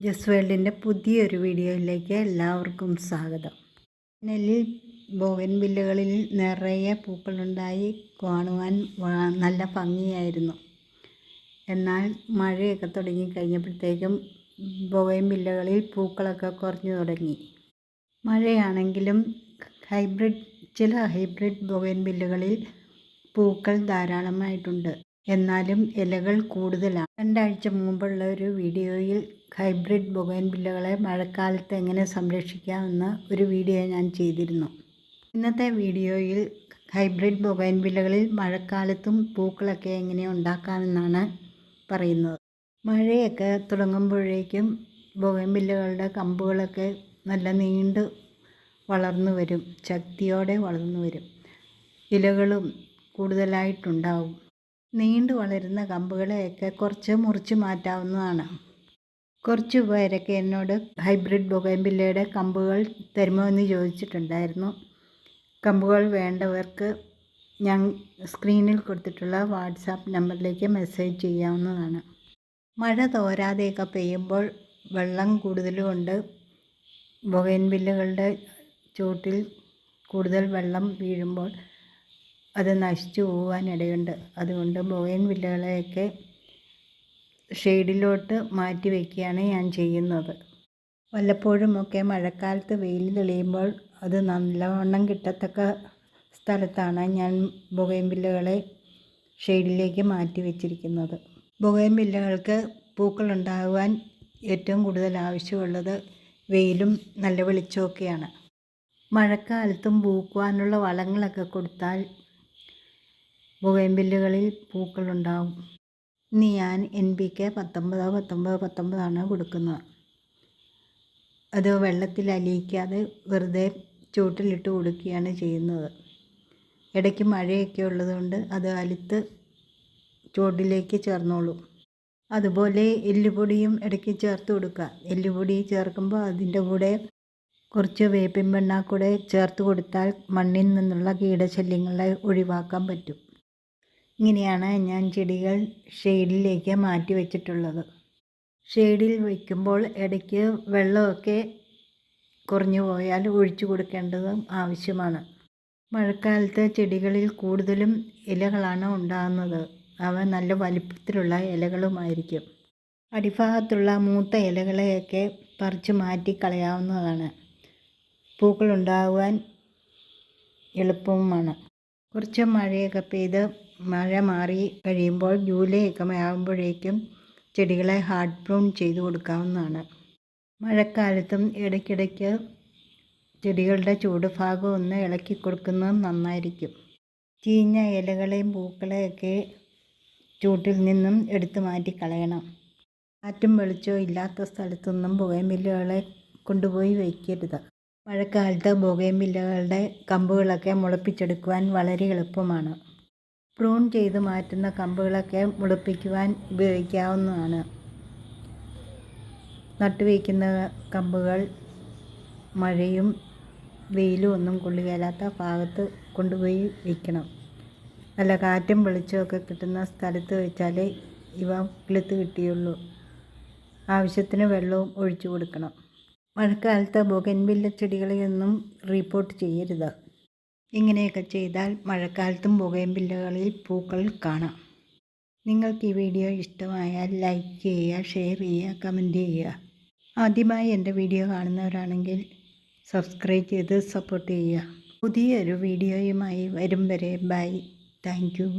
ജസ് വേൾഡിൻ്റെ പുതിയൊരു വീഡിയോയിലേക്ക് എല്ലാവർക്കും സ്വാഗതം. നെല്ലിൽ ബോഗൻവില്ലകളിൽ നിറയെ പൂക്കളുണ്ടായി കാണുവാൻ നല്ല ഭംഗിയായിരുന്നു. എന്നാൽ മഴയൊക്കെ തുടങ്ങിക്കഴിഞ്ഞപ്പോഴത്തേക്കും ബോഗൻവില്ലകളിൽ പൂക്കളൊക്കെ കുറഞ്ഞു തുടങ്ങി. മഴയാണെങ്കിലും ചില ഹൈബ്രിഡ് ബോഗൻവില്ലകളിൽ പൂക്കൾ ധാരാളമായിട്ടുണ്ട്. എന്നാലും ഇലകൾ കൂടുതലാണ്. 2 ആഴ്ച മുമ്പുള്ള ഒരു വീഡിയോയിൽ ഹൈബ്രിഡ് ബൊഗൈൻവില്ലകളെ മഴക്കാലത്ത് എങ്ങനെ സംരക്ഷിക്കാമെന്ന ഒരു വീഡിയോ ഞാൻ ചെയ്തിരുന്നു. ഇന്നത്തെ വീഡിയോയിൽ ഹൈബ്രിഡ് ബൊഗൈൻവില്ലകളിൽ മഴക്കാലത്തും പൂക്കളൊക്കെ എങ്ങനെ ഉണ്ടാക്കാമെന്നാണ് പറയുന്നത്. മഴയൊക്കെ തുടങ്ങുമ്പോഴേക്കും ബൊഗൈൻവില്ലകളുടെ കമ്പുകളൊക്കെ നല്ല നീണ്ട് വളർന്നു വരും, ശക്തിയോടെ വളർന്നു വരും. ഇലകളും കൂടുതലായിട്ടുണ്ടാവും. നീണ്ടു വളരുന്ന കമ്പുകളെയൊക്കെ കുറച്ച് മുറിച്ച് മാറ്റാവുന്നതാണ്. കുറച്ച് പേരൊക്കെ എന്നോട് ഹൈബ്രിഡ് ബൊഗൈൻവില്ലയുടെ കമ്പുകൾ തരുമോ എന്ന് ചോദിച്ചിട്ടുണ്ടായിരുന്നു. കമ്പുകൾ വേണ്ടവർക്ക് ഞാൻ സ്ക്രീനിൽ കൊടുത്തിട്ടുള്ള വാട്സാപ്പ് നമ്പറിലേക്ക് മെസ്സേജ് ചെയ്യാവുന്നതാണ്. മഴ തോരാതെയൊക്കെ പെയ്യുമ്പോൾ വെള്ളം കൂടുതലുകൊണ്ട് ബൊഗൈൻവില്ലകളുടെ ചുവട്ടിൽ കൂടുതൽ വെള്ളം വീഴുമ്പോൾ അത് നശിച്ചു പോകാനിടയുണ്ട്. അതുകൊണ്ട് ബൊഗൈൻവില്ലകളെയൊക്കെ ഷെയ്ഡിലോട്ട് മാറ്റി വയ്ക്കുകയാണ് ഞാൻ ചെയ്യുന്നത്. വല്ലപ്പോഴുമൊക്കെ മഴക്കാലത്ത് വെയിൽ തെളിയുമ്പോൾ അത് നല്ലവണ്ണം കിട്ടത്തക്ക സ്ഥലത്താണ് ഞാൻ ബൊഗൈൻവില്ലകളെ ഷെയ്ഡിലേക്ക് മാറ്റി വച്ചിരിക്കുന്നത്. ബൊഗൈൻവില്ലകൾക്ക് പൂക്കളുണ്ടാകുവാൻ ഏറ്റവും കൂടുതൽ ആവശ്യമുള്ളത് വെയിലും നല്ല വെളിച്ചമൊക്കെയാണ്. മഴക്കാലത്തും പൂക്കുവാനുള്ള വളങ്ങളൊക്കെ കൊടുത്താൽ ബൊഗൈൻവില്ലകളിൽ പൂക്കളുണ്ടാവും. ഇനി ഞാൻ NPK 19 കൊടുക്കുന്നത്. അത് വെള്ളത്തിൽ അലിയിക്കാതെ വെറുതെ ചുവട്ടിലിട്ട് കൊടുക്കുകയാണ് ചെയ്യുന്നത്. ഇടയ്ക്ക് മഴയൊക്കെ ഉള്ളതുകൊണ്ട് അത് അലുത്ത് ചുവട്ടിലേക്ക് ചേർന്നോളും. അതുപോലെ എല്ലുപൊടിയും ഇടയ്ക്ക് ചേർത്ത് കൊടുക്കുക. എല്ലുപൊടി ചേർക്കുമ്പോൾ അതിൻ്റെ കൂടെ കുറച്ച് വേപ്പിൻ പിണ്ണാക്കൂടെ ചേർത്ത് കൊടുത്താൽ മണ്ണിൽ നിന്നുള്ള കീടശല്യങ്ങളെ ഒഴിവാക്കാൻ പറ്റും. ഇങ്ങനെയാണ് ഞാൻ ചെടികൾ ഷെയ്ഡിലേക്ക് മാറ്റി വച്ചിട്ടുള്ളത്. ഷെയ്ഡിൽ വയ്ക്കുമ്പോൾ ഇടയ്ക്ക് വെള്ളമൊക്കെ കുറഞ്ഞു പോയാൽ ഒഴിച്ചു കൊടുക്കേണ്ടതും ആവശ്യമാണ്. മഴക്കാലത്ത് ചെടികളിൽ കൂടുതലും ഇലകളാണ് ഉണ്ടാകുന്നത്. അവ നല്ല വലിപ്പത്തിലുള്ള ഇലകളുമായിരിക്കും. അടിഭാഗത്തുള്ള മൂത്ത ഇലകളെയൊക്കെ പറിച്ച് മാറ്റി കളയാവുന്നതാണ്. പൂക്കളുണ്ടാകുവാൻ എളുപ്പവുമാണ്. കുറച്ച് മഴയൊക്കെ പെയ്ത് മഴ മാറി കഴിയുമ്പോൾ ജൂലൈ ഒക്കെ ആകുമ്പോഴേക്കും ചെടികളെ ഹാർഡ് പ്രൂൺ ചെയ്ത് കൊടുക്കാവുന്നതാണ്. മഴക്കാലത്തും ഇടയ്ക്കിടയ്ക്ക് ചെടികളുടെ ചൂട് ഭാഗം ഒന്ന് ഇളക്കി കൊടുക്കുന്നത് നന്നായിരിക്കും. ചീഞ്ഞ ഇലകളെയും പൂക്കളെയൊക്കെ ചൂട്ടിൽ നിന്നും എടുത്തു മാറ്റി കളയണം. കാറ്റും വെളിച്ചവും ഇല്ലാത്ത സ്ഥലത്തൊന്നും ബൊഗൈൻവില്ലകളെ കൊണ്ടുപോയി വയ്ക്കരുത്. മഴക്കാലത്ത് ബൊഗൈൻവില്ലകളുടെ കമ്പുകളൊക്കെ മുളപ്പിച്ചെടുക്കുവാൻ വളരെ എളുപ്പമാണ്. പ്രൂൺ ചെയ്ത് മാറ്റുന്ന കമ്പുകളൊക്കെ മുളപ്പിക്കുവാൻ ഉപയോഗിക്കാവുന്നതാണ്. നട്ടുവയ്ക്കുന്ന കമ്പുകൾ മഴയും വെയിലും ഒന്നും കൊള്ളുകയില്ലാത്ത ഭാഗത്ത് കൊണ്ടുപോയി വയ്ക്കണം. നല്ല കാറ്റും വെളിച്ചമൊക്കെ കിട്ടുന്ന സ്ഥലത്ത് വെച്ചാലേ ഇവ കിളുത്ത് കിട്ടിയുള്ളൂ. ആവശ്യത്തിന് വെള്ളവും ഒഴിച്ചു കൊടുക്കണം. മഴക്കാലത്ത് ബൊഗൈൻവില്ല ചെടികളെയൊന്നും റിപ്പോർട്ട് ചെയ്യരുത്. ഇങ്ങനെയൊക്കെ ചെയ്താൽ മഴക്കാലത്തും ബൊഗൈൻവില്ലകളിൽ പൂക്കൾ കാണാം. നിങ്ങൾക്ക് ഈ വീഡിയോ ഇഷ്ടമായാൽ ലൈക്ക് ചെയ്യുക, ഷെയർ ചെയ്യുക, കമൻറ്റ് ചെയ്യുക. ആദ്യമായി എൻ്റെ വീഡിയോ കാണുന്നവരാണെങ്കിൽ സബ്സ്ക്രൈബ് ചെയ്ത് സപ്പോർട്ട് ചെയ്യുക. പുതിയൊരു വീഡിയോയുമായി വരും വരെ ബൈ. Thank you.